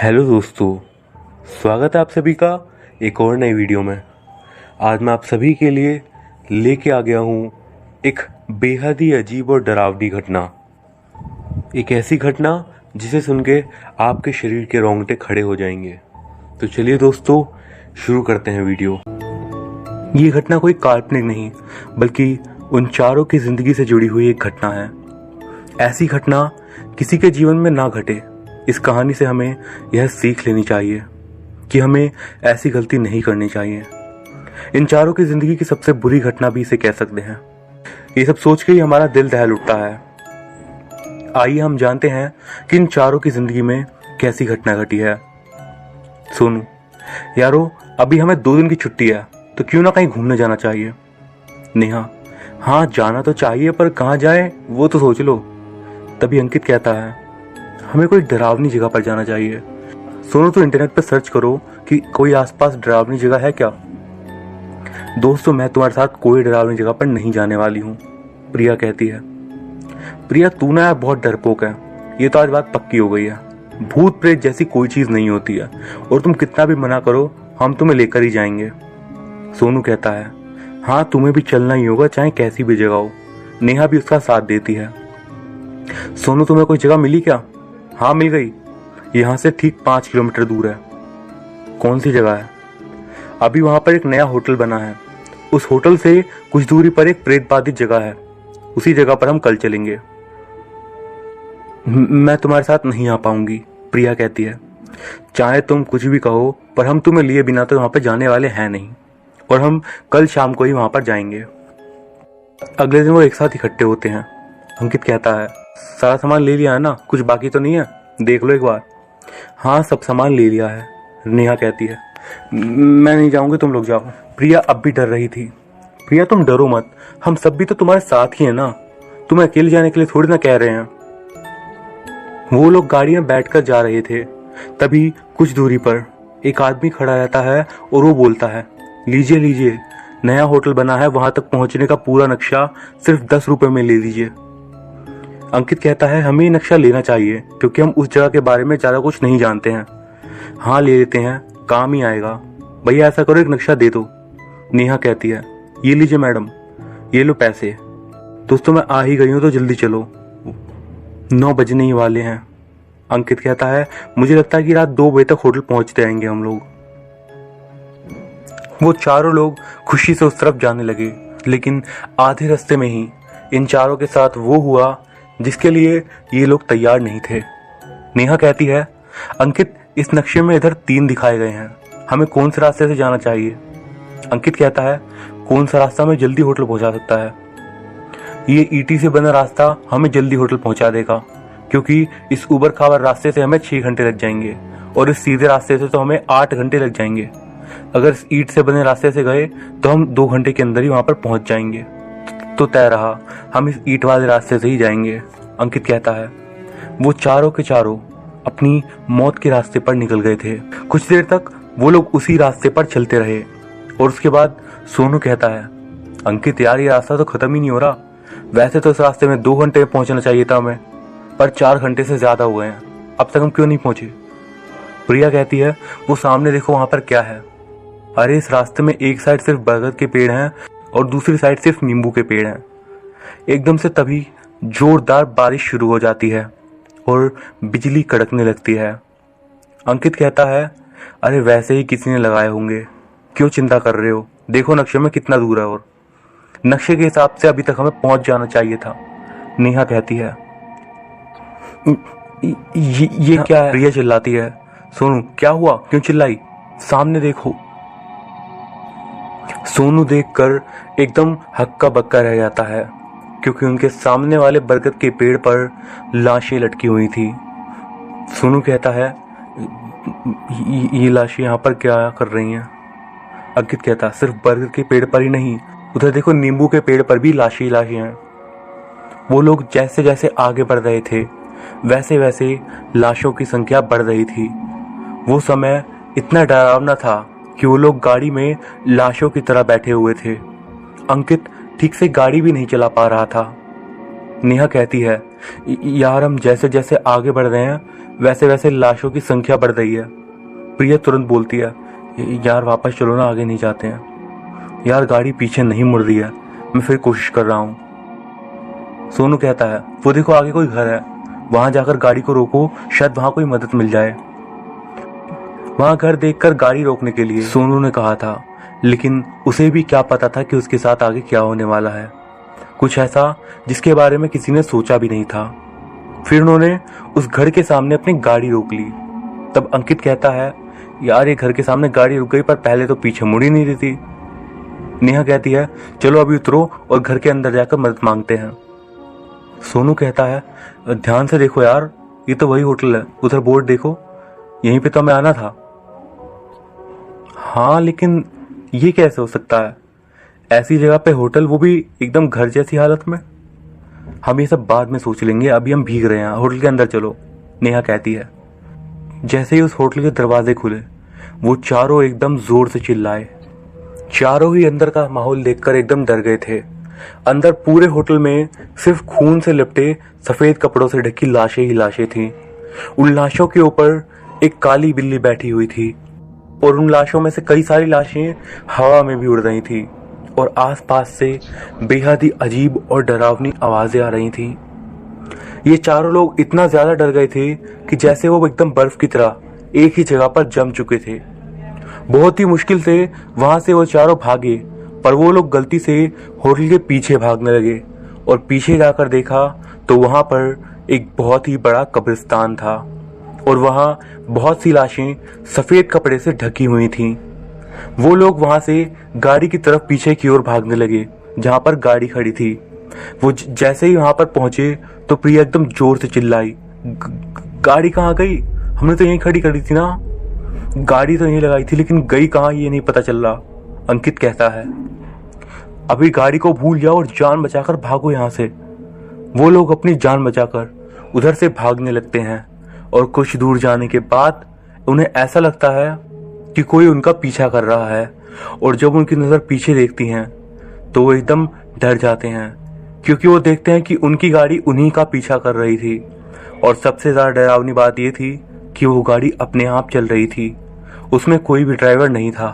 Hello दोस्तों, स्वागत है आप सभी का एक और नई वीडियो में। आज मैं आप सभी के लिए लेके आ गया हूँ एक बेहद ही अजीब और डरावनी घटना। एक ऐसी घटना जिसे सुन के आपके शरीर के रोंगटे खड़े हो जाएंगे। तो चलिए दोस्तों, शुरू करते हैं वीडियो। ये घटना कोई काल्पनिक नहीं बल्कि उन चारों की ज़िंदगी से जुड़ी हुई एक घटना है। ऐसी घटना किसी के जीवन में ना घटे, इस कहानी से हमें यह सीख लेनी चाहिए कि हमें ऐसी गलती नहीं करनी चाहिए। इन चारों की जिंदगी की सबसे बुरी घटना भी इसे कह सकते हैं। ये सब सोच के ही हमारा दिल दहल उठता है। आइए हम जानते हैं कि इन चारों की जिंदगी में कैसी घटना घटी है। सोनू, यारो अभी हमें 2 दिन की छुट्टी है, तो क्यों ना कहीं घूमने जाना चाहिए। नेहा, हाँ जाना तो चाहिए पर कहाँ जाए वो तो सोच लो। तभी अंकित कहता है, हमें कोई डरावनी जगह पर जाना चाहिए। सोनू, तो इंटरनेट पर सर्च करो कि कोई आसपास डरावनी जगह है क्या। दोस्तों, मैं तुम्हारे साथ कोई डरावनी जगह पर नहीं जाने वाली हूँ, प्रिया कहती है। प्रिया, तू ना यार बहुत डरपोक है। ये तो आज बात पक्की हो गई है। भूत प्रेत जैसी कोई चीज नहीं होती है और तुम कितना भी मना करो हम तुम्हें लेकर ही जाएंगे। सोनू कहता है, हाँ तुम्हें भी चलना ही होगा चाहे कैसी भी जगह हो। नेहा भी उसका साथ देती है। सोनू, तुम्हें कोई जगह मिली क्या। हाँ मिल गई, यहाँ से ठीक 5 किलोमीटर दूर है। कौन सी जगह है। अभी वहां पर एक नया होटल बना है, उस होटल से कुछ दूरी पर एक प्रेत बाधित जगह है, उसी जगह पर हम कल चलेंगे। मैं तुम्हारे साथ नहीं आ पाऊंगी, प्रिया कहती है। चाहे तुम कुछ भी कहो पर हम तुम्हें लिए बिना तो वहां पर जाने वाले हैं नहीं, और हम कल शाम को ही वहां पर जाएंगे। अगले दिन वो एक साथ इकट्ठे होते हैं। अंकित कहता है, सारा सामान ले लिया है ना, कुछ बाकी तो नहीं है, देख लो एक बार। हाँ सब सामान ले लिया है, नेहा कहती है। मैं नहीं जाऊंगी, तुम लोग जाओ। प्रिया अब भी डर रही थी। प्रिया तुम डरो मत, हम सब भी तो तुम्हारे साथ ही है ना, तुम अकेले जाने के लिए थोड़ी ना कह रहे हैं। वो लोग गाड़ी में बैठकर जा रहे थे, तभी कुछ दूरी पर एक आदमी खड़ा रहता है और वो बोलता है, लीजिए लीजिए, नया होटल बना है, वहां तक पहुंचने का पूरा नक्शा सिर्फ 10 रुपए में ले लीजिए। अंकित कहता है, हमें ये नक्शा लेना चाहिए क्योंकि हम उस जगह के बारे में ज्यादा कुछ नहीं जानते हैं। हाँ ले लेते हैं, काम ही आएगा। भैया ऐसा करो, एक नक्शा दे दो। नेहा कहती है, ये लीजिए मैडम, ये लो पैसे। दोस्तों मैं आ ही गई हूँ तो जल्दी चलो, 9 बजने ही वाले हैं। अंकित कहता है, मुझे लगता है कि रात 2 बजे तक होटल पहुंचते आएंगे हम लोग। वो चारों लोग खुशी से उस तरफ जाने लगे, लेकिन आधे रास्ते में ही इन चारों के साथ वो हुआ जिसके लिए ये लोग तैयार नहीं थे। नेहा कहती है, अंकित इस नक्शे में इधर 3 दिखाए गए हैं, हमें कौन से रास्ते से जाना चाहिए। अंकित कहता है, कौन सा रास्ता हमें जल्दी होटल पहुंचा सकता है। ये ईटी से बना रास्ता हमें जल्दी होटल पहुंचा देगा, क्योंकि इस उबड़ खाबड़ रास्ते से हमें 6 घंटे लग जाएंगे और इस सीधे रास्ते से तो हमें 8 घंटे लग जाएंगे। अगर इस ईट से बने रास्ते से गए तो हम 2 घंटे के अंदर ही वहां पर पहुंच जाएंगे। तो तय रहा, हम इस ईट वाले रास्ते से ही जाएंगे। अंकित कहता है। वो चारों के चारों अपनी मौत के रास्ते पर निकल गए थे। कुछ देर तक वो लोग उसी रास्ते पर चलते रहे और उसके बाद सोनू कहता है, अंकित यार ये रास्ता तो खत्म ही नहीं हो रहा। वैसे तो इस रास्ते में 2 घंटे में पहुंचना चाहिए था हमें, पर 4 घंटे से ज्यादा हुए हैं, अब तक हम क्यों नहीं पहुंचे। प्रिया कहती है, वो सामने देखो वहां पर क्या है। अरे इस रास्ते में एक साइड सिर्फ बरगद के पेड़ हैं और दूसरी साइड सिर्फ नींबू के पेड़ हैं। एकदम से तभी जोरदार बारिश शुरू हो जाती है और बिजली कड़कने लगती है। अंकित कहता है, अरे वैसे ही किसी ने लगाए होंगे, क्यों चिंता कर रहे हो, देखो नक्शे में कितना दूर है और नक्शे के हिसाब से अभी तक हमें पहुंच जाना चाहिए था। नेहा कहती है, ये क्या है। प्रिया चिल्लाती है, सोनू क्या हुआ, क्यों चिल्लाई, सामने देखो। सोनू देखकर एकदम हक्का बक्का रह जाता है, क्योंकि उनके सामने वाले बरगद के पेड़ पर लाशें लटकी हुई थी। सोनू कहता है, ये लाशें यहाँ पर क्या कर रही हैं। अंकित कहता है, सिर्फ बरगद के पेड़ पर ही नहीं, उधर देखो नींबू के पेड़ पर भी लाशें लाशें हैं। वो लोग जैसे जैसे आगे बढ़ रहे थे वैसे वैसे लाशों की संख्या बढ़ रही थी। वो समय इतना डरावना था कि वो लोग गाड़ी में लाशों की तरह बैठे हुए थे। अंकित ठीक से गाड़ी भी नहीं चला पा रहा था। नेहा कहती है, यार हम जैसे जैसे आगे बढ़ रहे हैं वैसे वैसे लाशों की संख्या बढ़ रही है। प्रिया तुरंत बोलती है, यार वापस चलो ना, आगे नहीं जाते हैं। यार गाड़ी पीछे नहीं मुड़ रही है, मैं फिर कोशिश कर रहा हूँ। सोनू कहता है, वो देखो आगे कोई घर है, वहां जाकर गाड़ी को रोको, शायद वहां कोई मदद मिल जाए। वहां घर देखकर गाड़ी रोकने के लिए सोनू ने कहा था, लेकिन उसे भी क्या पता था कि उसके साथ आगे क्या होने वाला है। कुछ ऐसा जिसके बारे में किसी ने सोचा भी नहीं था। फिर उन्होंने उस घर के सामने अपनी गाड़ी रोक ली। तब अंकित कहता है, यार ये घर के सामने गाड़ी रुक गई, पर पहले तो पीछे मुड़ ही नहीं रही थी। नेहा कहती है, चलो अभी उतरो और घर के अंदर जाकर मदद मांगते हैं। सोनू कहता है, ध्यान से देखो यार, ये तो वही होटल है, उधर बोर्ड देखो, यहीं पे तो हमें आना था। हाँ लेकिन ये कैसे हो सकता है, ऐसी जगह पे होटल, वो भी एकदम घर जैसी हालत में। हम ये सब बाद में सोच लेंगे, अभी हम भीग रहे हैं, होटल के अंदर चलो, नेहा कहती है। जैसे ही उस होटल के दरवाजे खुले, वो चारों एकदम जोर से चिल्लाए। चारों ही अंदर का माहौल देखकर एकदम डर गए थे। अंदर पूरे होटल में सिर्फ खून से लिपटे सफेद कपड़ों से ढकी लाशें ही लाशें थीं। उन लाशों के ऊपर एक काली बिल्ली बैठी हुई थी और उन लाशों में से कई सारी लाशें हवा में भी उड़ रही थी और आसपास से बेहद ही अजीब और डरावनी आवाजें आ रही थीं। ये चारों लोग इतना ज्यादा डर गए थे कि जैसे वो एकदम बर्फ की तरह एक ही जगह पर जम चुके थे। बहुत ही मुश्किल से वहां से वो चारों भागे, पर वो लोग गलती से होटल के पीछे भागने लगे और पीछे जाकर देखा तो वहां पर एक बहुत ही बड़ा कब्रिस्तान था और वहां बहुत सी लाशें सफेद कपड़े से ढकी हुई थीं। वो लोग वहां से गाड़ी की तरफ पीछे की ओर भागने लगे जहां पर गाड़ी खड़ी थी। वो जैसे ही वहां पर पहुंचे तो प्रिया एकदम जोर से चिल्लाई, गाड़ी कहाँ गई? हमने तो यहीं खड़ी करी थी ना, गाड़ी तो यहीं लगाई थी, लेकिन गई कहाँ ये नहीं पता चल रहा। अंकित कहता है, अभी गाड़ी को भूल जाओ और जान बचाकर भागो यहाँ से। वो लोग अपनी जान बचाकर उधर से भागने लगते हैं और कुछ दूर जाने के बाद उन्हें ऐसा लगता है कि कोई उनका पीछा कर रहा है और जब उनकी नजर पीछे देखती हैं तो वो एकदम डर जाते हैं, क्योंकि वो देखते हैं कि उनकी गाड़ी उन्हीं का पीछा कर रही थी। और सबसे ज्यादा डरावनी बात ये थी कि वो गाड़ी अपने आप चल रही थी, उसमें कोई भी ड्राइवर नहीं था।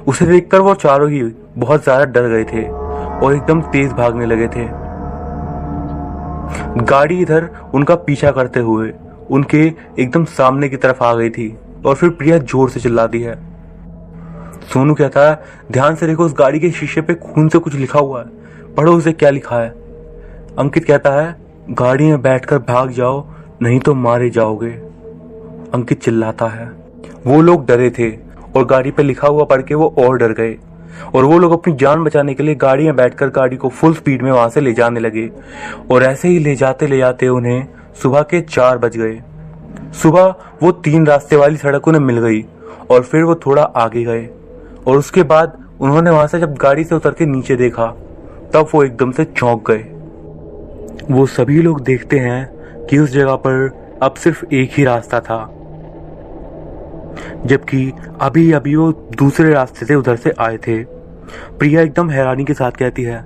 उसे देखकर वो चारों ही बहुत ज्यादा डर गए थे और एकदम तेज भागने लगे थे। गाड़ी इधर उनका पीछा करते हुए उनके एकदम सामने की तरफ आ गई थी और फिर प्रिया जोर से चिल्लाती है। सोनू कहता है, ध्यान से देखो, उस गाड़ी के शीशे पे खून से कुछ लिखा हुआ है, पढ़ो उसे क्या लिखा है। अंकित कहता है, गाड़ी में बैठकर भाग जाओ नहीं तो मारे जाओगे। अंकित चिल्लाता है। वो लोग डरे थे और गाड़ी पे लिखा हुआ पढ़ के वो और डर गए और वो लोग अपनी जान बचाने के लिए गाड़ी में बैठकर गाड़ी को फुल स्पीड में वहां से ले जाने लगे। और ऐसे ही ले जाते उन्हें सुबह के 4 बज गए। सुबह वो 3 रास्ते वाली सड़क उन्हें मिल गई और फिर वो थोड़ा आगे गए और उसके बाद उन्होंने वहां से जब गाड़ी से उतर के नीचे देखा तब वो एकदम से चौंक गए। वो सभी लोग देखते हैं कि उस जगह पर अब सिर्फ एक ही रास्ता था, जबकि अभी अभी वो दूसरे रास्ते से उधर से आए थे। प्रिया एकदम हैरानी के साथ कहती है,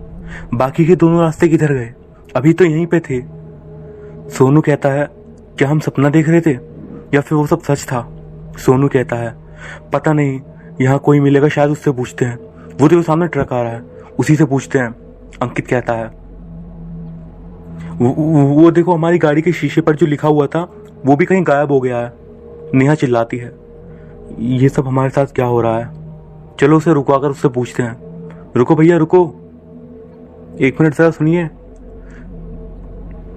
बाकी के दोनों रास्ते किधर गए? अभी तो यहीं पे थे। सोनू कहता है, क्या हम सपना देख रहे थे या फिर वो सब सच था? सोनू कहता है, पता नहीं, यहाँ कोई मिलेगा शायद उससे पूछते हैं। वो देखो सामने ट्रक आ रहा है, उसी से पूछते हैं। अंकित कहता है, वो देखो हमारी गाड़ी के शीशे पर जो लिखा हुआ था वो भी कहीं गायब हो गया है। नेहा चिल्लाती है, ये सब हमारे साथ क्या हो रहा है? चलो उसे रुकवाकर उससे पूछते हैं। रुको भैया रुको, 1 मिनट जरा सुनिए।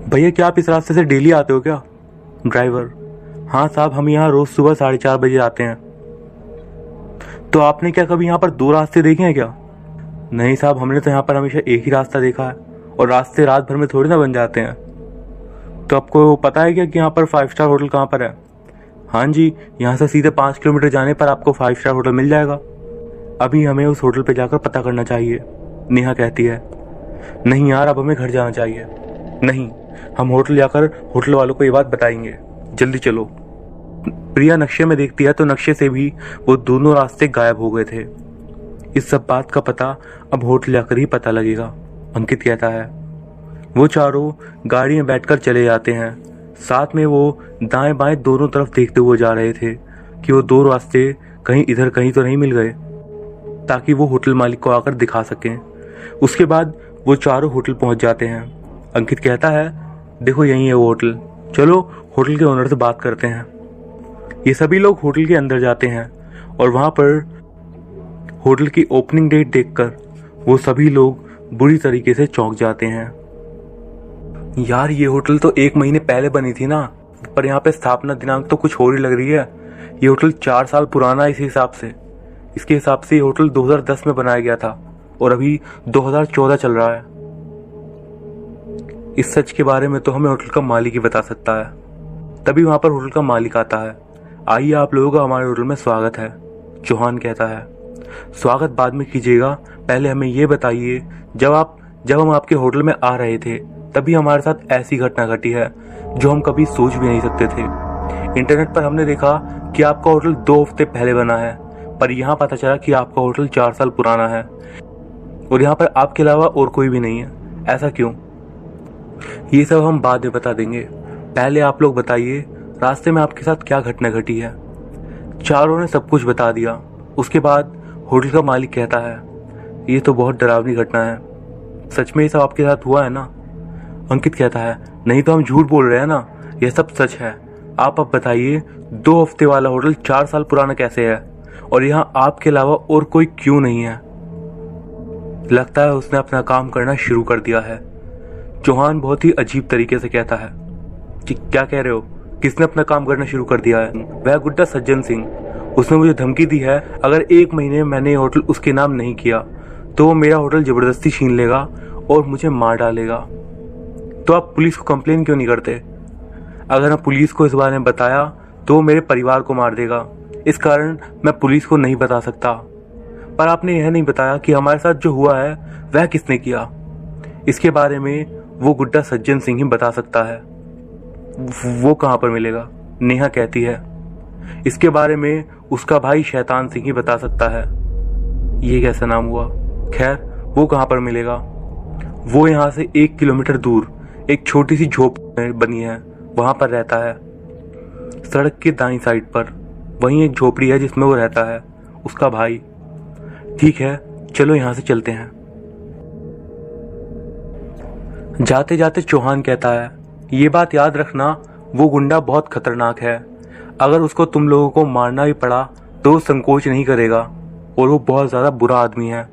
भैया क्या आप इस रास्ते से डेली आते हो क्या? ड्राइवर, हाँ साहब, हम यहाँ रोज सुबह 4:30 बजे आते हैं। तो आपने क्या कभी यहाँ पर 2 रास्ते देखे हैं क्या? नहीं साहब, हमने तो यहाँ पर हमेशा एक ही रास्ता देखा है और रास्ते रात भर में थोड़ी ना बन जाते हैं। तो आपको पता है क्या कि यहाँ पर 5 स्टार होटल कहाँ पर है? हाँ जी, यहाँ से सीधे 5 किलोमीटर जाने पर आपको 5 स्टार होटल मिल जाएगा। अभी हमें उस होटल पे जाकर पता करना चाहिए। नेहा कहती है, नहीं यार, अब हमें घर जाना चाहिए। नहीं, हम होटल जाकर होटल वालों को ये बात बताएंगे, जल्दी चलो। प्रिया नक्शे में देखती है तो नक्शे से भी वो दोनों रास्ते गायब हो गए थे। इस सब बात का पता अब होटल जाकर ही पता लगेगा। अंकित कहता है, वो चारों गाड़ी में बैठकर चले जाते हैं। साथ में वो दाएं बाएं दोनों तरफ देखते हुए जा रहे थे कि वो दो रास्ते कहीं इधर कहीं तो नहीं मिल गए, ताकि वो होटल मालिक को आकर दिखा सकें। उसके बाद वो चारों होटल पहुंच जाते हैं। अंकित कहता है, देखो यही है वो होटल, चलो होटल के ओनर से बात करते हैं। ये सभी लोग होटल के अंदर जाते हैं और वहां पर होटल की ओपनिंग डेट देखकर वो सभी लोग बुरी तरीके से चौंक जाते हैं। यार ये होटल तो 1 महीने पहले बनी थी ना, पर यहाँ पे स्थापना दिनांक तो कुछ और ही लग रही है। ये होटल 4 साल पुराना है इस हिसाब से। इसके हिसाब से ये होटल 2010 में बनाया गया था और अभी 2014 चल रहा है। इस सच के बारे में तो हमें होटल का मालिक ही बता सकता है। तभी वहां पर होटल का मालिक आता है। आइए आप लोगों का हमारे होटल में स्वागत है, चौहान कहता है। स्वागत बाद में कीजिएगा, पहले हमें ये बताइए, जब हम आपके होटल में आ रहे थे तभी हमारे साथ ऐसी घटना घटी है जो हम कभी सोच भी नहीं सकते थे। इंटरनेट पर हमने देखा कि आपका होटल 2 हफ्ते पहले बना है, पर यहाँ पता चला कि आपका होटल 4 साल पुराना है और यहाँ पर आपके अलावा और कोई भी नहीं है। ऐसा क्यों? ये सब हम बाद में बता देंगे। पहले आप लोग बताइए, रास्ते में आपके साथ क्या घटना घटी है। चारों ने सब कुछ बता दिया। उसके बाद होटल का मालिक कहता है, ये तो बहुत डरावनी घटना है, सच में ये सब आपके साथ हुआ है ना? अंकित कहता है, नहीं तो हम झूठ बोल रहे हैं ना, यह सब सच है। आप अब बताइए, 2 हफ्ते वाला होटल 4 साल पुराना कैसे है और यहाँ आपके अलावा और कोई क्यों नहीं है? लगता है उसने अपना काम करना शुरू कर दिया है। चौहान बहुत ही अजीब तरीके से कहता है कि क्या कह रहे हो, किसने अपना काम करना शुरू कर दिया है? वह गुड्डा सज्जन सिंह। उसने मुझे धमकी दी है, अगर 1 महीने में मैंने ये होटल उसके नाम नहीं किया तो वो मेरा होटल जबरदस्ती छीन लेगा और मुझे मार डालेगा। तो आप पुलिस को कंप्लेन क्यों नहीं करते? अगर मैं पुलिस को इस बारे में बताया तो वो मेरे परिवार को मार देगा, इस कारण मैं पुलिस को नहीं बता सकता। पर आपने यह नहीं बताया कि हमारे साथ जो हुआ है वह किसने किया। इसके बारे में वो गुड्डा सज्जन सिंह ही बता सकता है। वो कहाँ पर मिलेगा? नेहा कहती है। इसके बारे में उसका भाई शैतान सिंह ही बता सकता है। ये कैसा नाम हुआ? खैर, वो कहाँ पर मिलेगा? वो यहाँ से 1 किलोमीटर दूर एक छोटी सी झोपड़ी बनी है, वहां पर रहता है। सड़क के दाईं साइड पर वहीं एक झोपड़ी है जिसमें वो रहता है, उसका भाई। ठीक है, चलो यहाँ से चलते हैं। जाते जाते चौहान कहता है, ये बात याद रखना, वो गुंडा बहुत खतरनाक है। अगर उसको तुम लोगों को मारना भी पड़ा तो संकोच नहीं करेगा और वो बहुत ज़्यादा बुरा आदमी है।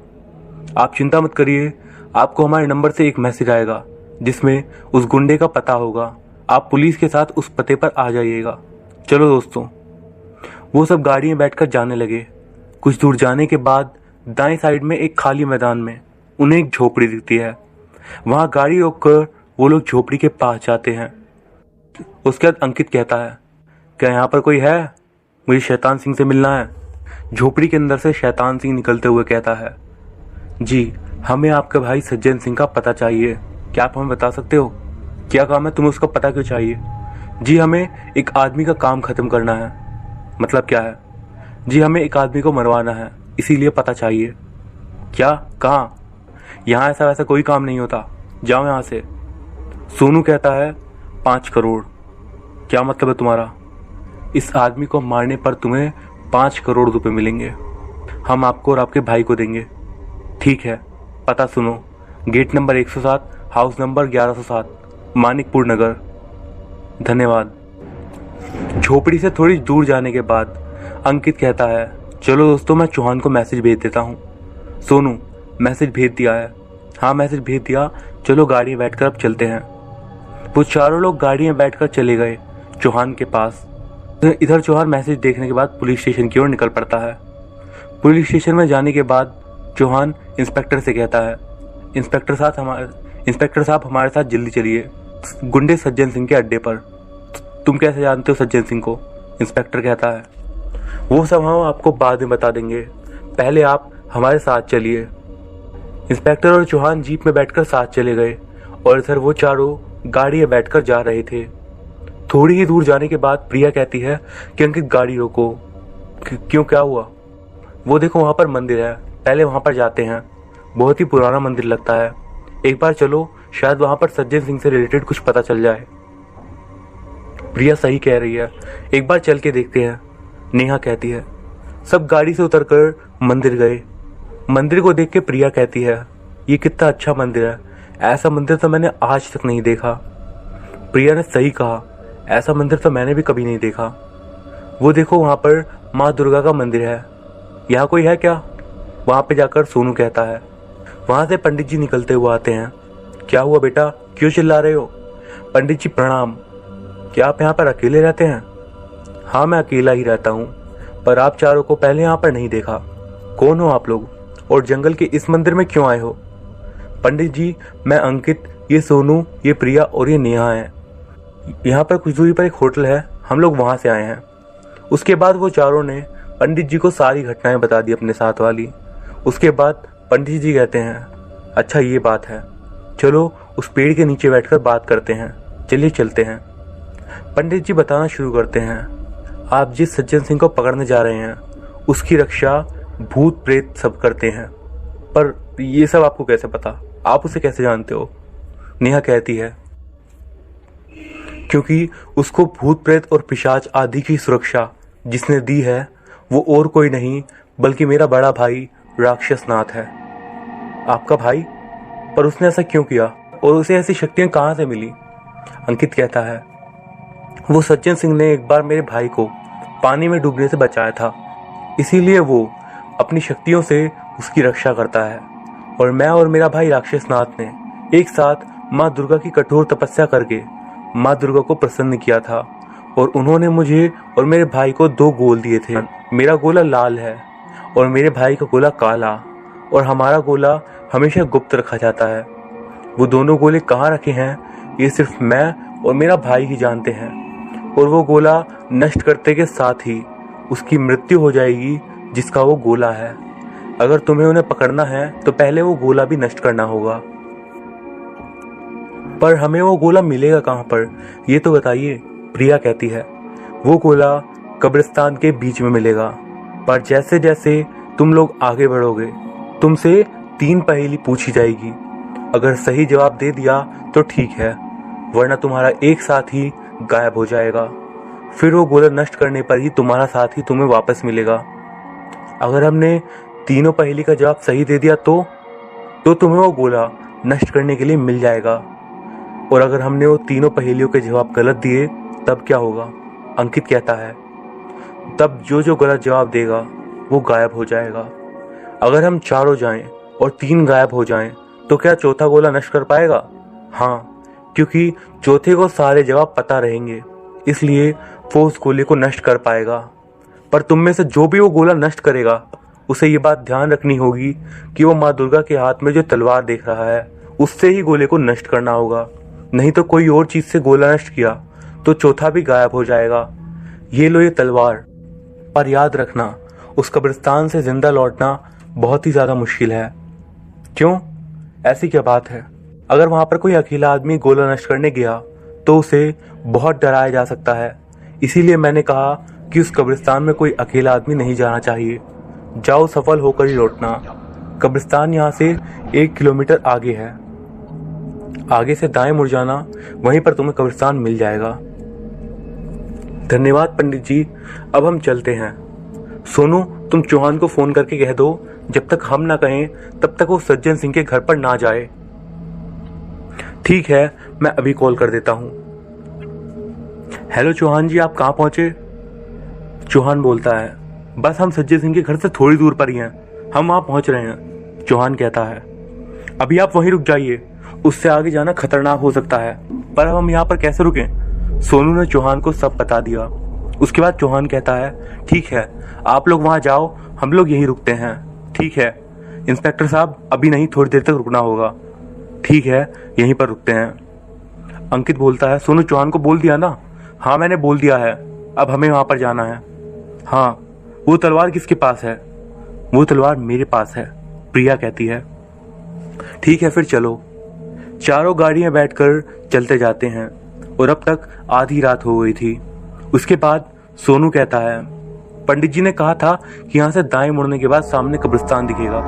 आप चिंता मत करिए, आपको हमारे नंबर से एक मैसेज आएगा जिसमें उस गुंडे का पता होगा। आप पुलिस के साथ उस पते पर आ जाइएगा। चलो दोस्तों। वो सब गाड़ी में बैठकर जाने लगे। कुछ दूर जाने के बाद दाएं साइड में एक खाली मैदान में उन्हें एक झोपड़ी दिखती है। वहां गाड़ी रोककर वो लोग झोपड़ी के पास जाते हैं। उसके बाद अंकित कहता है, क्या यहाँ पर कोई है? मुझे शैतान सिंह से मिलना है। झोपड़ी के अंदर से शैतान सिंह निकलते हुए कहता है, जी हमें आपके भाई सज्जन सिंह का पता चाहिए। क्या आप हमें बता सकते हो क्या काम है? तुम्हें उसका पता क्यों चाहिए? जी हमें एक आदमी का काम खत्म करना है। मतलब क्या है? जी हमें एक आदमी को मरवाना है, इसीलिए पता चाहिए। क्या? कहाँ? यहाँ ऐसा वैसा कोई काम नहीं होता, जाओ यहाँ से। सोनू कहता है, 5 करोड़। क्या मतलब है तुम्हारा? इस आदमी को मारने पर तुम्हें 5 करोड़ रुपए मिलेंगे। हम आपको और आपके भाई को देंगे। ठीक है, पता सुनो, gate number 107, house number 1107, Manikpur Nagar. धन्यवाद। झोपड़ी से थोड़ी दूर जाने के बाद अंकित कहता है, चलो दोस्तों, मैं चौहान को मैसेज भेज देता हूँ। सोनू, मैसेज भेज दिया है? हाँ मैसेज भेज दिया, चलो गाड़ी में बैठकर अब चलते हैं। वो चारों लोग गाड़ी में बैठकर चले गए चौहान के पास। इधर चौहान मैसेज देखने के बाद पुलिस स्टेशन की ओर निकल पड़ता है। पुलिस स्टेशन में जाने के बाद चौहान इंस्पेक्टर से कहता है, इंस्पेक्टर साहब हमारे साथ जल्दी चलिए, गुंडे सज्जन सिंह के अड्डे पर। तुम कैसे जानते हो सज्जन सिंह को? इंस्पेक्टर कहता है, वो सब हम आपको बाद में बता देंगे, पहले आप हमारे साथ चलिए। इंस्पेक्टर और चौहान जीप में बैठकर साथ चले गए और इधर वो चारों गाड़ी में बैठकर जा रहे थे। थोड़ी ही दूर जाने के बाद प्रिया कहती है कि अंकित गाड़ी रोको। क्यों, क्या हुआ? वो देखो वहां पर मंदिर है, पहले वहां पर जाते हैं। बहुत ही पुराना मंदिर लगता है, एक बार चलो शायद वहां पर सज्जन सिंह से रिलेटेड कुछ पता चल जाए। प्रिया सही कह रही है, एक बार चल के देखते हैं, नेहा कहती है। सब गाड़ी से उतरकर मंदिर गए। मंदिर को देख के प्रिया कहती है, ये कितना अच्छा मंदिर है, ऐसा मंदिर तो मैंने आज तक नहीं देखा। प्रिया ने सही कहा, ऐसा मंदिर तो मैंने भी कभी नहीं देखा। वो देखो वहाँ पर माँ दुर्गा का मंदिर है, यहाँ कोई है क्या? वहाँ पे जाकर सोनू कहता है। वहाँ से पंडित जी निकलते हुए आते हैं। क्या हुआ बेटा, क्यों चिल्ला रहे हो? पंडित जी प्रणाम। क्या आप यहाँ पर अकेले रहते हैं? हाँ मैं अकेला ही रहता हूँ, पर आप चारों को पहले यहाँ पर नहीं देखा। कौन हो आप लोग और जंगल के इस मंदिर में क्यों आए हो? पंडित जी मैं अंकित, ये सोनू, ये प्रिया और ये नेहा है। यहाँ पर कुछ दूरी पर एक होटल है, हम लोग वहाँ से आए हैं। उसके बाद वो चारों ने पंडित जी को सारी घटनाएं बता दी अपने साथ वाली। उसके बाद पंडित जी कहते हैं, अच्छा ये बात है, चलो उस पेड़ के नीचे बैठकर बात करते हैं, चलिए चलते हैं। पंडित जी बताना शुरू करते हैं, आप जिस सज्जन सिंह को पकड़ने जा रहे हैं उसकी रक्षा भूत प्रेत सब करते हैं। पर ये सब आपको कैसे पता, आप उसे कैसे जानते हो? नेहा कहती है, क्योंकि उसको भूत प्रेत और पिशाच आदि की सुरक्षा जिसने दी है वो और कोई नहीं बल्कि मेरा बड़ा भाई राक्षस नाथ है। आपका भाई? पर उसने ऐसा क्यों किया और उसे ऐसी शक्तियां कहाँ से मिली? अंकित कहता है, वो सज्जन सिंह ने एक बार मेरे भाई को पानी में डूबने से बचाया था, इसीलिए वो अपनी शक्तियों से उसकी रक्षा करता है। और मैं और मेरा भाई राक्षस नाथ ने एक साथ माँ दुर्गा की कठोर तपस्या करके माँ दुर्गा को प्रसन्न किया था और उन्होंने मुझे और मेरे भाई को 2 गोल दिए थे। मेरा गोला लाल है और मेरे भाई का गोला काला, और हमारा गोला हमेशा गुप्त रखा जाता है। वो दोनों गोले कहाँ रखे हैं ये सिर्फ मैं और मेरा भाई ही जानते हैं, और वो गोला नष्ट करते के साथ ही उसकी मृत्यु हो जाएगी जिसका वो गोला है। अगर तुम्हें उन्हें पकड़ना है तो पहले वो गोला भी नष्ट करना होगा। पर हमें वो गोला मिलेगा कहाँ पर, ये तो बताइए? प्रिया कहती है, वो गोला कब्रिस्तान के बीच में मिलेगा, पर जैसे जैसे तुम लोग आगे बढ़ोगे तुमसे 3 पहेली पूछी जाएगी। अगर सही जवाब दे दिया तो ठीक है, वरना तुम्हारा एक साथ ही गायब हो जाएगा। फिर वो गोला नष्ट करने पर ही तुम्हारा साथ ही तुम्हें वापस मिलेगा। अगर हमने तीनों पहेली का जवाब सही दे दिया तो तुम्हें वो गोला नष्ट करने के लिए मिल जाएगा, और अगर हमने वो तीनों पहेलियों के जवाब गलत दिए तब क्या होगा? अंकित कहता है, तब जो गलत जवाब देगा वो गायब हो जाएगा। अगर हम चारों जाएं और 3 गायब हो जाएं तो क्या चौथा गोला नष्ट कर पाएगा? हाँ, क्योंकि चौथे को सारे जवाब पता रहेंगे, इसलिए वो उस गोले को नष्ट कर पाएगा। पर तुम में से जो भी वो गोला नष्ट करेगा उसे ये बात ध्यान रखनी होगी कि वो माँ दुर्गा के हाथ में जो तलवार देख रहा है उससे ही गोले को नष्ट करना होगा, नहीं तो कोई और चीज से गोला नष्ट किया तो चौथा भी गायब हो जाएगा। ये लो ये तलवार, पर याद रखना उस कब्रिस्तान से जिंदा लौटना बहुत ही ज्यादा मुश्किल है। क्यों, ऐसी क्या बात है? अगर वहां पर कोई अकेला आदमी गोला नष्ट करने गया तो उसे बहुत डराया जा सकता है, इसीलिए मैंने कहा कि उस कब्रिस्तान में कोई अकेला आदमी नहीं जाना चाहिए। जाओ, सफल होकर ही लौटना। कब्रिस्तान यहाँ से 1 किलोमीटर आगे है, आगे से दाएं मुड़ जाना, वहीं पर तुम्हें कब्रिस्तान मिल जाएगा। धन्यवाद पंडित जी, अब हम चलते हैं। सोनू, तुम चौहान को फोन करके कह दो जब तक हम ना कहें तब तक वो सज्जन सिंह के घर पर ना जाए। ठीक है, मैं अभी कॉल कर देता हूँ। हेलो चौहान जी, आप कहाँ पहुंचे? चौहान बोलता है, बस हम सज्जन सिंह के घर से थोड़ी दूर पर ही हैं, हम वहां पहुंच रहे हैं। चौहान कहता है, अभी आप वहीं रुक जाइए, उससे आगे जाना खतरनाक हो सकता है। पर अब हम यहाँ पर कैसे रुकें? सोनू ने चौहान को सब बता दिया। उसके बाद चौहान कहता है, ठीक है, आप लोग वहां जाओ, हम लोग यहीं रुकते हैं। ठीक है इंस्पेक्टर साहब, अभी नहीं, थोड़ी देर तक रुकना होगा। ठीक है, यहीं पर रुकते हैं। अंकित बोलता है, सोनू चौहान को बोल दिया ना? हाँ मैंने बोल दिया है, अब हमें वहां पर जाना है। हाँ, वो तलवार किसके पास है? वो तलवार मेरे पास है, प्रिया कहती है। ठीक है फिर चलो। चारों गाड़ियां बैठकर चलते जाते हैं और अब तक आधी रात हो गई थी। उसके बाद सोनू कहता है, पंडित जी ने कहा था कि यहाँ से दाएं मुड़ने के बाद सामने कब्रिस्तान दिखेगा।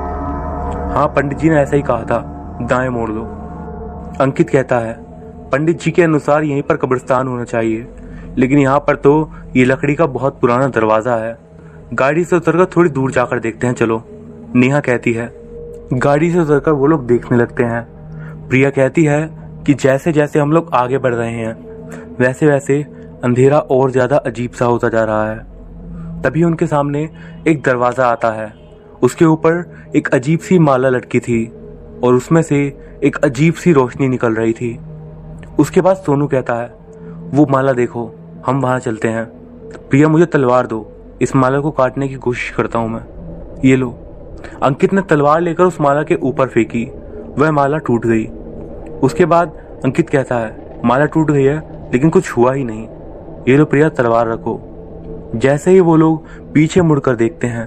हाँ, पंडित जी ने ऐसा ही कहा था, दाएं मोड़ लो। अंकित कहता है, पंडित जी के अनुसार यहीं पर कब्रिस्तान होना चाहिए, लेकिन यहाँ पर तो ये लकड़ी का बहुत पुराना दरवाज़ा है। गाड़ी से उतरकर थोड़ी दूर जाकर देखते हैं चलो, नेहा कहती है। गाड़ी से उतरकर वो लोग देखने लगते हैं। प्रिया कहती है कि जैसे जैसे हम लोग आगे बढ़ रहे हैं वैसे वैसे अंधेरा और ज़्यादा अजीब सा होता जा रहा है। तभी उनके सामने एक दरवाज़ा आता है। उसके ऊपर एक अजीब सी माला लटकी थी और उसमें से एक अजीब सी रोशनी निकल रही थी। उसके बाद सोनू कहता है, वो माला देखो, हम वहाँ चलते हैं। प्रिया मुझे तलवार दो, इस माला को काटने की कोशिश करता हूँ मैं। ये लो। अंकित ने तलवार लेकर उस माला के ऊपर फेंकी, वह माला टूट गई। उसके बाद अंकित कहता है, माला टूट गई है लेकिन कुछ हुआ ही नहीं। ये लो प्रिया, तलवार रखो। जैसे ही वो लोग पीछे मुड़कर देखते हैं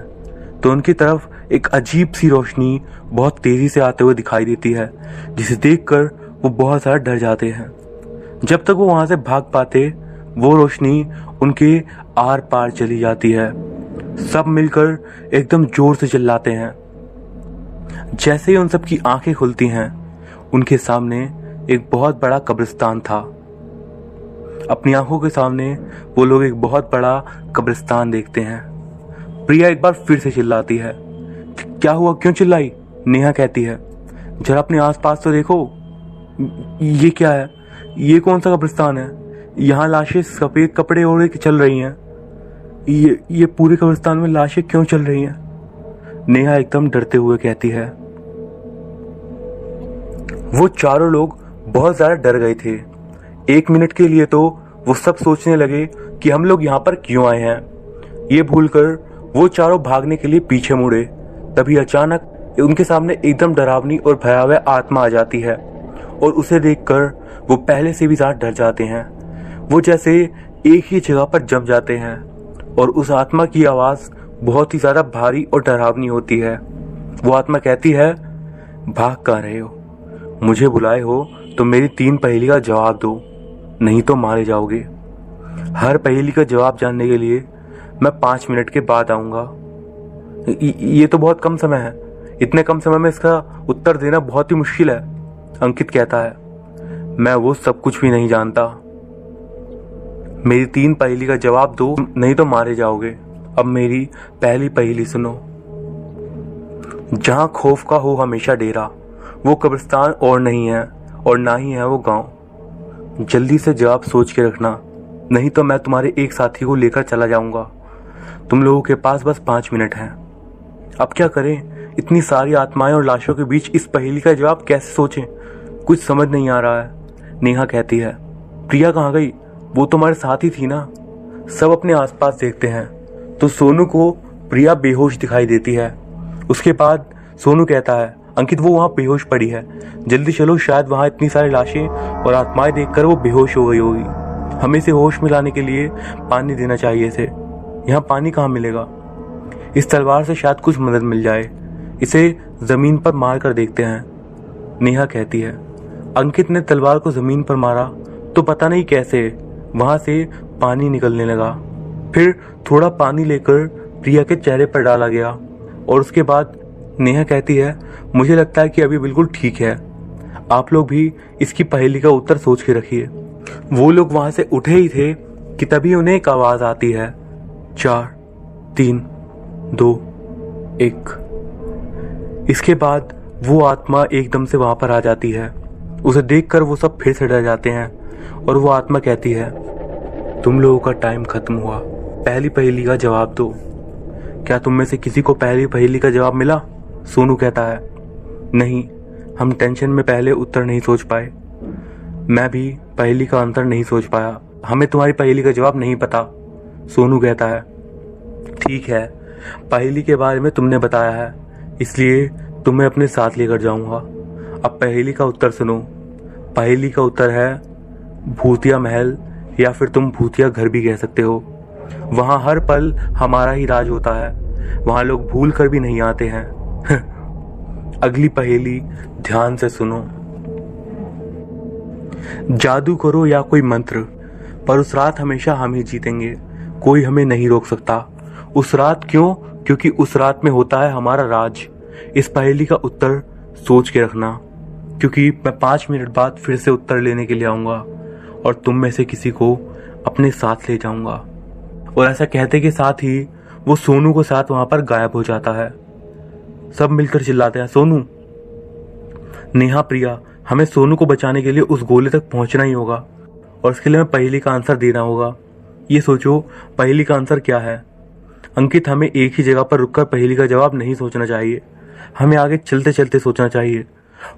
तो उनकी तरफ एक अजीब सी रोशनी बहुत तेजी से आते हुए दिखाई देती है, जिसे देखकर वो बहुत ज़्यादा डर जाते हैं। जब तक वो वहां से भाग पाते वो रोशनी उनके आर पार चली जाती है। सब मिलकर एकदम जोर से चिल्लाते हैं। जैसे ही उन सब की आंखें खुलती हैं उनके सामने एक बहुत बड़ा कब्रिस्तान था। अपनी आंखों के सामने वो लोग एक बहुत बड़ा कब्रिस्तान देखते हैं। प्रिया एक बार फिर से चिल्लाती है। क्या हुआ, क्यों चिल्लाई? नेहा कहती है, जरा अपने आसपास तो देखो, ये क्या है? ये कौन सा कब्रिस्तान है? यहाँ लाशें सफेद कपड़े ओढ़े के चल रही हैं। ये पूरे कब्रिस्तान में लाशें क्यों चल रही हैं? नेहा एकदम डरते हुए कहती है। वो चारों लोग बहुत ज्यादा डर गए थे। एक मिनट के लिए तो वो सब सोचने लगे कि हम लोग यहाँ पर क्यों आए हैं। ये भूलकर वो चारों भागने के लिए पीछे मुड़े। तभी अचानक उनके सामने एकदम डरावनी और भयावह आत्मा आ जाती है और उसे देखकर वो पहले से भी ज्यादा डर जाते हैं। वो जैसे एक ही जगह पर जम जाते हैं और उस आत्मा की आवाज बहुत ही ज्यादा भारी और डरावनी होती है। वो आत्मा कहती है, भाग कहाँ रहे हो? मुझे बुलाए हो तो मेरी 3 पहेली का जवाब दो, नहीं तो मारे जाओगे। हर पहेली का जवाब जानने के लिए मैं 5 मिनट के बाद आऊंगा। ये तो बहुत कम समय है, इतने कम समय में इसका उत्तर देना बहुत ही मुश्किल है। अंकित कहता है, मैं वो सब कुछ भी नहीं जानता। मेरी 3 पहेली का जवाब दो, नहीं तो मारे जाओगे। अब मेरी पहली पहेली सुनो। जहां खौफ का हो हमेशा डेरा, वो कब्रिस्तान और नहीं है और ना ही है वो गांव। जल्दी से जवाब सोच के रखना, नहीं तो मैं तुम्हारे एक साथी को लेकर चला जाऊंगा। तुम लोगों के पास बस 5 मिनट हैं। अब क्या करें? इतनी सारी आत्माएं और लाशों के बीच इस पहेली का जवाब कैसे सोचें? कुछ समझ नहीं आ रहा है। नेहा कहती है, प्रिया कहाँ गई? वो तुम्हारे साथ ही थी ना। सब अपने आसपास देखते हैं तो सोनू को प्रिया बेहोश दिखाई देती है। उसके बाद सोनू कहता है, अंकित वो वहाँ बेहोश पड़ी है, जल्दी चलो, शायद वहाँ इतनी सारी लाशें और आत्माएं देखकर वो बेहोश हो गई होगी। हमें इसे होश में लाने के लिए पानी देना चाहिए इसे। यहाँ पानी कहाँ मिलेगा? इस तलवार से शायद कुछ मदद मिल जाए, इसे जमीन पर मार कर देखते हैं। नेहा कहती है, अंकित ने तलवार को जमीन पर मारा तो पता नहीं कैसे वहां से पानी निकलने लगा। फिर थोड़ा पानी लेकर प्रिया के चेहरे पर डाला गया और उसके बाद नेहा कहती है, मुझे लगता है कि अभी बिल्कुल ठीक है। आप लोग भी इसकी पहेली का उत्तर सोच के रखिए। वो लोग वहां से उठे ही थे कि तभी उन्हें एक आवाज आती है, 4 3 2 1। इसके बाद वो आत्मा एकदम से वहां पर आ जाती है। उसे देखकर वो सब फिर से डर जाते हैं और वो आत्मा कहती है, तुम लोगों का टाइम खत्म हुआ, पहली पहेली का जवाब दो। क्या तुम में से किसी को पहली पहेली का जवाब मिला? सोनू कहता है, नहीं, हम टेंशन में पहले उत्तर नहीं सोच पाए। मैं भी पहेली का आंसर नहीं सोच पाया, हमें तुम्हारी पहेली का जवाब नहीं पता। सोनू कहता है, ठीक है, पहेली के बारे में तुमने बताया है इसलिए तुम्हें अपने साथ लेकर जाऊंगा। अब पहेली का उत्तर सुनो। पहेली का उत्तर है भूतिया महल, या फिर तुम भूतिया घर भी कह सकते हो। वहां हर पल हमारा ही राज होता है, वहां लोग भूल कर भी नहीं आते हैं। अगली पहेली ध्यान से सुनो। जादू करो या कोई मंत्र, पर उस रात हमेशा हम ही जीतेंगे, कोई हमें नहीं रोक सकता। उस रात क्यों? क्योंकि उस रात में होता है हमारा राज। इस पहेली का उत्तर सोच के रखना। क्योंकि मैं 5 मिनट बाद फिर से उत्तर लेने के लिए आऊँगा और तुम में से किसी को अपने साथ ले जाऊँगा। और ऐसा कहते के साथ ही वो सोनू को साथ वहाँ पर गायब हो जाता है। सब मिलकर चिल्लाते हैं, सोनू। नेहा, प्रिया, हमें सोनू को बचाने के लिए उस गोले तक पहुँचना ही होगा और इसके लिए हमें पहेली का आंसर देना होगा। ये सोचो पहेली का आंसर क्या है। अंकित, हमें एक ही जगह पर रुककर पहेली का जवाब नहीं सोचना चाहिए, हमें आगे चलते चलते सोचना चाहिए।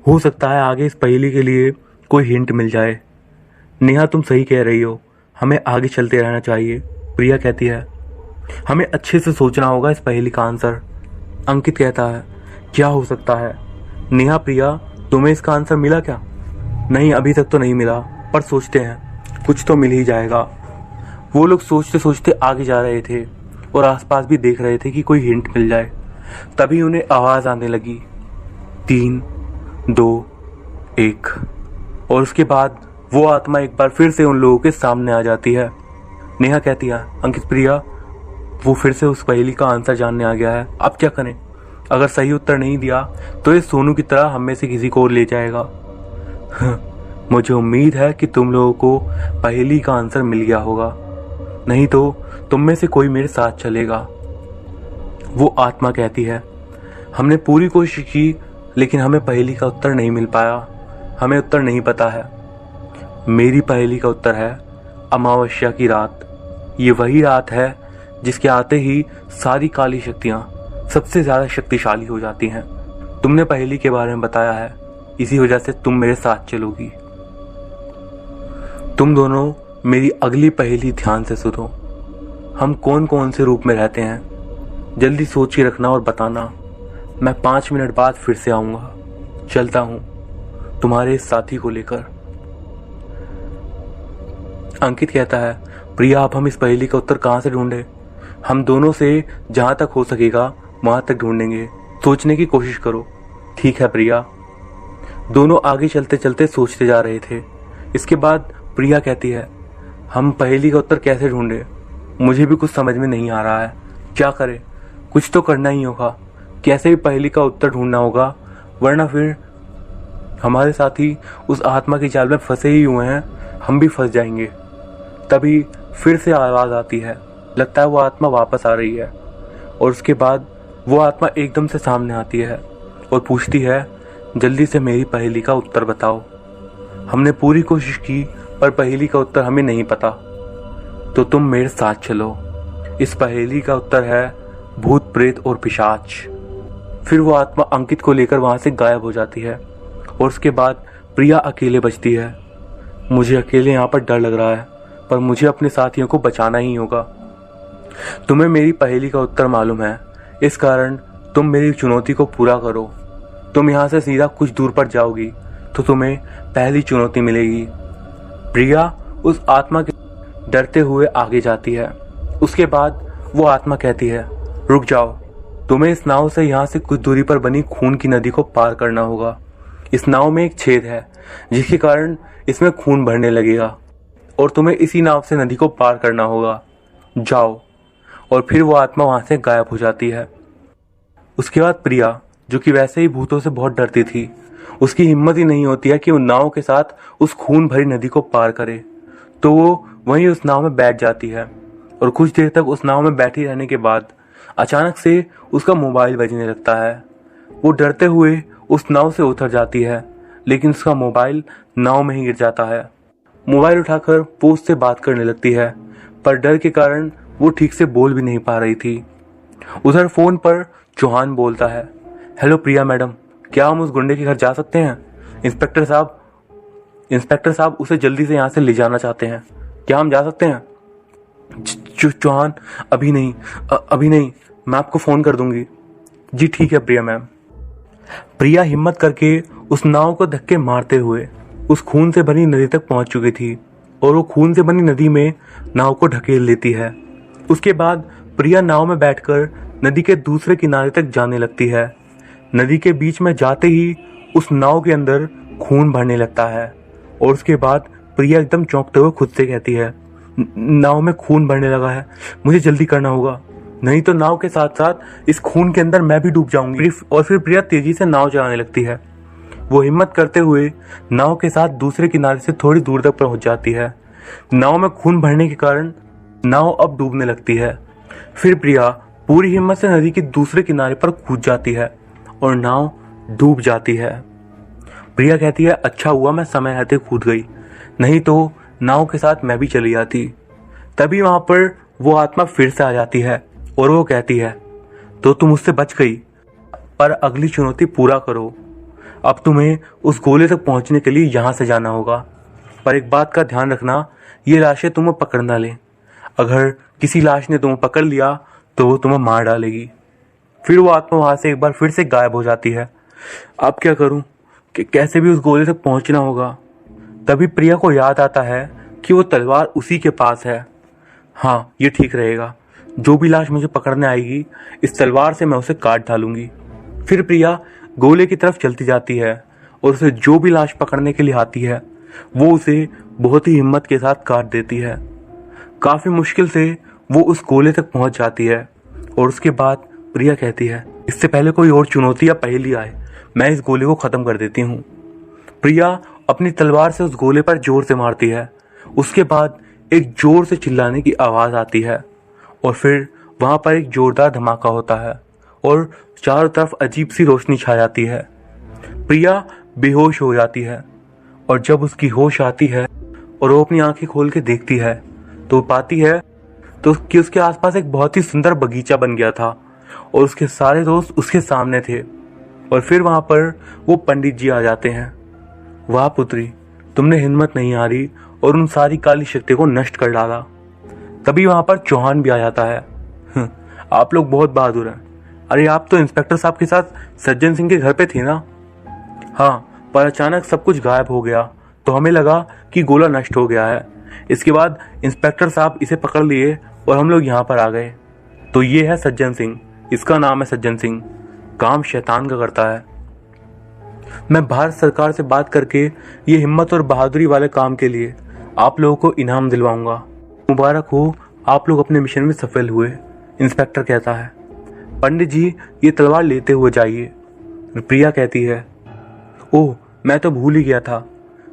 हो सकता है आगे इस पहेली के लिए कोई हिंट मिल जाए। नेहा, तुम सही कह रही हो, हमें आगे चलते रहना चाहिए। प्रिया कहती है, हमें अच्छे से सोचना होगा इस पहेली का आंसर। अंकित कहता है, क्या हो सकता है? नेहा, प्रिया, तुम्हें इसका आंसर मिला क्या? नहीं, अभी तक तो नहीं मिला, पर सोचते हैं, कुछ तो मिल ही जाएगा। वो लोग सोचते सोचते आगे जा रहे थे और आसपास भी देख रहे थे कि कोई हिंट मिल जाए। तभी उन्हें आवाज आने लगी, 3, 2, 1। और उसके बाद वो आत्मा एक बार फिर से उन लोगों के सामने आ जाती है। नेहा कहती है, अंकित, प्रिया, वो फिर से उस पहेली का आंसर जानने आ गया है, अब क्या करें? अगर सही उत्तर नहीं दिया तो ये सोनू की तरह हम में से किसी को और ले जाएगा। मुझे उम्मीद है कि तुम लोगों को पहेली का आंसर मिल गया होगा, नहीं तो तुम में से कोई मेरे साथ चलेगा। वो आत्मा कहती है, हमने पूरी कोशिश की लेकिन हमें पहेली का उत्तर नहीं मिल पाया, हमें उत्तर नहीं पता है। मेरी पहेली का उत्तर है अमावस्या की रात। ये वही रात है जिसके आते ही सारी काली शक्तियाँ सबसे ज़्यादा शक्तिशाली हो जाती हैं। तुमने पहेली के बारे में बताया है, इसी वजह से तुम मेरे साथ चलोगी। तुम दोनों मेरी अगली पहेली ध्यान से सुनो। हम कौन कौन से रूप में रहते हैं, जल्दी सोच के रखना और बताना। मैं 5 मिनट बाद फिर से आऊँगा। चलता हूँ तुम्हारे इस साथी को लेकर। अंकित कहता है, प्रिया, अब हम इस पहेली का उत्तर कहाँ से ढूंढे? हम दोनों से जहाँ तक हो सकेगा वहाँ तक ढूंढेंगे, सोचने की कोशिश करो। ठीक है प्रिया। दोनों आगे चलते चलते सोचते जा रहे थे। इसके बाद प्रिया कहती है, हम पहेली का उत्तर कैसे ढूंढे? मुझे भी कुछ समझ में नहीं आ रहा है, क्या करें? कुछ तो करना ही होगा, कैसे भी पहेली का उत्तर ढूंढना होगा, वरना फिर हमारे साथी उस आत्मा की जाल में फंसे ही हुए हैं, हम भी फंस जाएंगे। तभी फिर से आवाज़ आती है, लगता है वो आत्मा वापस आ रही है। और उसके बाद वो आत्मा एकदम से सामने आती है और पूछती है, जल्दी से मेरी पहेली का उत्तर बताओ। हमने पूरी कोशिश की पर पहेली का उत्तर हमें नहीं पता, तो तुम मेरे साथ चलो। इस पहेली का उत्तर है भूत, प्रेत और पिशाच। फिर वो आत्मा अंकित को लेकर वहाँ से गायब हो जाती है और उसके बाद प्रिया अकेले बचती है। मुझे अकेले यहाँ पर डर लग रहा है, पर मुझे अपने साथियों को बचाना ही होगा। तुम्हें मेरी पहेली का उत्तर मालूम है, इस कारण तुम मेरी चुनौती को पूरा करो। तुम यहाँ से सीधा कुछ दूर पर जाओगी तो तुम्हें पहली चुनौती मिलेगी। प्रिया उस आत्मा के डरते हुए आगे जाती है। उसके बाद वो आत्मा कहती है, रुक जाओ, तुम्हें इस नाव से यहाँ से कुछ दूरी पर बनी खून की नदी को पार करना होगा। इस नाव में एक छेद है जिसके कारण इसमें खून भरने लगेगा और तुम्हें इसी नाव से नदी को पार करना होगा। जाओ। और फिर वो आत्मा वहाँ से गायब हो जाती है। उसके बाद प्रिया, जो कि वैसे ही भूतों से बहुत डरती थी, उसकी हिम्मत ही नहीं होती है कि उन नाव के साथ उस खून भरी नदी को पार करे, तो वो वहीं उस नाव में बैठ जाती है। और कुछ देर तक उस नाव में बैठी रहने के बाद अचानक से उसका मोबाइल बजने लगता है। वो डरते हुए उस नाव से उतर जाती है, लेकिन उसका मोबाइल नाव में ही गिर जाता है। मोबाइल उठाकर वो उससे बात करने लगती है, पर डर के कारण वो ठीक से बोल भी नहीं पा रही थी। उधर फोन पर चौहान बोलता है, हेलो प्रिया मैडम, क्या हम उस गुंडे के घर जा सकते हैं? इंस्पेक्टर साहब उसे जल्दी से यहाँ से ले जाना चाहते हैं, क्या हम जा सकते हैं? चौहान, अभी नहीं, मैं आपको फ़ोन कर दूंगी। जी ठीक है प्रिया मैम। प्रिया हिम्मत करके उस नाव को धक्के मारते हुए उस खून से भरी नदी तक पहुंच चुकी थी और वो खून से बनी नदी में नाव को ढकेल लेती है। उसके बाद प्रिया नाव में बैठकर नदी के दूसरे किनारे तक जाने लगती है। नदी के बीच में जाते ही उस नाव के अंदर खून भरने लगता है और उसके बाद प्रिया एकदम चौंकते हुए खुद से कहती है, नाव में खून भरने लगा है, मुझे जल्दी करना होगा, नहीं तो नाव के साथ साथ इस खून के अंदर मैं भी डूब जाऊंगी। और फिर प्रिया तेजी से नाव चलाने लगती है वो हिम्मत करते हुए नाव के साथ दूसरे किनारे से थोड़ी दूर तक पहुंच जाती है। नाव में खून भरने के कारण नाव अब डूबने लगती है। फिर प्रिया पूरी हिम्मत से नदी के दूसरे किनारे पर कूद जाती है और नाव डूब जाती है। प्रिया कहती है, अच्छा हुआ मैं समय रहते कूद गई, नहीं तो नाव के साथ मैं भी चली जाती। तभी वहां पर वो आत्मा फिर से आ जाती है और वो कहती है, तो तुम उससे बच गई, पर अगली चुनौती पूरा करो। अब तुम्हें उस गोले तक पहुंचने के लिए यहां से जाना होगा, पर एक बात का ध्यान रखना, ये लाशें तुम्हें पकड़ ना लें। अगर किसी लाश ने तुम्हें पकड़ लिया तो वो तुम्हें मार डालेगी। फिर वो आत्मा वहां से एक बार फिर से गायब हो जाती है। अब क्या करूं कि कैसे भी उस गोले तक पहुंचना होगा। तभी प्रिया को याद आता है कि वो तलवार उसी के पास है। हाँ, ये ठीक रहेगा, जो भी लाश मुझे पकड़ने आएगी इस तलवार से मैं उसे काट डालूंगी। फिर प्रिया गोले की तरफ चलती जाती है और उसे जो भी लाश पकड़ने के लिए आती है वो उसे बहुत ही हिम्मत के साथ काट देती है। काफी मुश्किल से वो उस गोले तक पहुंच जाती है और उसके बाद प्रिया कहती है, इससे पहले कोई और चुनौती या पहेली आए, मैं इस गोले को खत्म कर देती हूँ। प्रिया अपनी तलवार से उस गोले पर जोर से मारती है। उसके बाद एक जोर से चिल्लाने की आवाज आती है और फिर वहां पर एक जोरदार धमाका होता है और चारों तरफ अजीब सी रोशनी छा जाती है। प्रिया बेहोश हो जाती है और जब उसकी होश आती है और वो अपनी आंखें खोल के देखती है तो पाती है तो कि उसके आसपास एक बहुत ही सुंदर बगीचा बन गया था और उसके सारे दोस्त उसके सामने थे। और फिर वहां पर वो पंडित जी आ जाते हैं। वाह पुत्री, तुमने हिम्मत नहीं हारी और उन सारी काली शक्तियों को नष्ट कर डाला। तभी वहां पर चौहान भी आ जाता है। आप लोग बहुत बहादुर हैं। अरे आप तो इंस्पेक्टर साहब के साथ सज्जन सिंह के घर पे थे ना? हाँ, पर अचानक सब कुछ गायब हो गया तो हमें लगा कि गोला नष्ट हो गया है। इसके बाद इंस्पेक्टर साहब इसे पकड़ लिए और हम लोग यहाँ पर आ गए। तो ये है सज्जन सिंह, इसका नाम है सज्जन सिंह, काम शैतान का करता है। मैं भारत सरकार से बात करके ये हिम्मत और बहादुरी वाले काम के लिए आप लोगों को इनाम दिलवाऊंगा। मुबारक हो, आप लोग अपने मिशन में सफल हुए, इंस्पेक्टर कहता है। पंडित जी, ये तलवार लेते हुए जाइए। प्रिया कहती है, ओह मैं तो भूल ही गया था।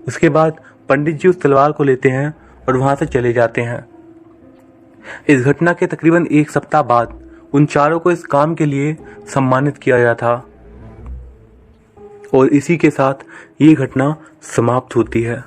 उसके बाद पंडित जी उस तलवार को लेते हैं और वहां से चले जाते हैं। इस घटना के तकरीबन एक सप्ताह बाद उन चारों को इस काम के लिए सम्मानित किया गया था और इसी के साथ ये घटना समाप्त होती है।